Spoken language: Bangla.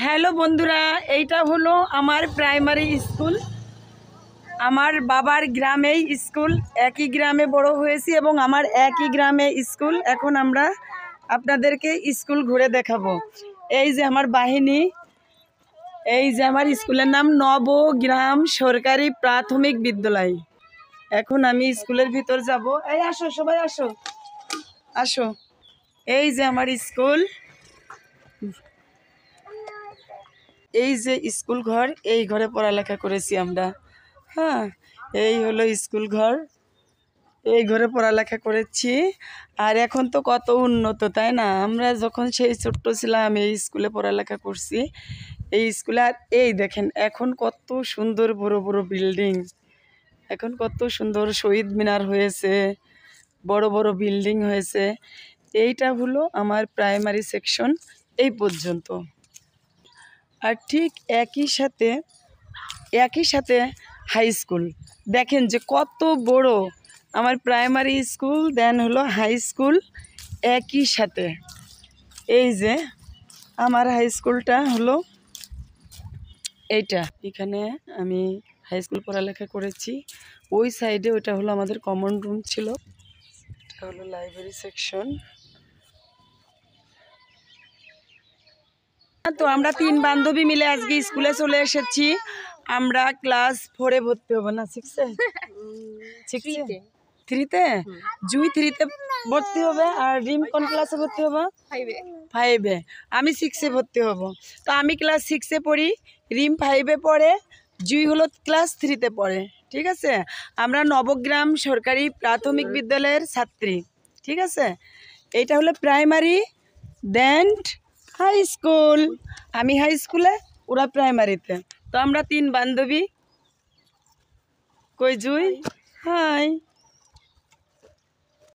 হ্যালো বন্ধুরা, এইটা হলো আমার প্রাইমারি স্কুল। আমার বাবার গ্রামেই স্কুল, একই গ্রামে বড় হয়েছি এবং আমার একই গ্রামে স্কুল। এখন আমরা আপনাদেরকে স্কুল ঘুরে দেখাবো। এই যে আমার বাহিনী, এই যে আমার স্কুলের নাম নবগ্রাম সরকারি প্রাথমিক বিদ্যালয়। এখন আমি স্কুলের ভিতর যাব। এই আসো, সবাই আসো আসো। এই যে আমার স্কুল, এই যে স্কুল ঘর, এই ঘরে পড়ালেখা করেছি আমরা। হ্যাঁ, এই হলো স্কুল ঘর, এই ঘরে পড়ালেখা করেছি। আর এখন তো কত উন্নত, তাই না? আমরা যখন সেই ছোট্ট ছিলাম এই স্কুলে পড়ালেখা করছি, এই স্কুলে। আর এই দেখেন এখন কত সুন্দর বড় বড় বিল্ডিং, এখন কত সুন্দর শহীদ মিনার হয়েছে, বড় বড় বিল্ডিং হয়েছে। এইটা হলো আমার প্রাইমারি সেকশন, এই পর্যন্ত। আর ঠিক একই সাথে হাই স্কুল। দেখেন যে কত বড় আমার প্রাইমারি স্কুল, দেন হলো হাই স্কুল একই সাথে। এই যে আমার হাই স্কুলটা হলো এইটা, এখানে আমি হাই স্কুল পড়ালেখা করেছি। ওই সাইডে ওটা হলো আমাদের কমন রুম ছিল, এটা হলো লাইব্রেরি সেকশন। তো আমরা 3 বান্ধবী মিলে আজকে স্কুলে চলে এসেছি। আমরা ক্লাস 4-এ ভর্তি হব না, 6-এ? 3-তে? জুই 3-তে ভর্তি হবে। আর রিম কোন ক্লাসে ভর্তি হবো? 5-এ। আমি 6-এ ভর্তি হব। তো আমি ক্লাস 6-এ পড়ি, রিম 5-এ পড়ে, জুই হলো ক্লাস 3-তে পড়ে। ঠিক আছে? আমরা নবগ্রাম সরকারি প্রাথমিক বিদ্যালয়ের ছাত্রী। ঠিক আছে? এইটা হলো প্রাইমারি, দেন হাই স্কুল। আমি হাই স্কুলে, ওরা প্রাইমারিতে। তো আমরা 3 বান্ধবী। কই জুই? হাই।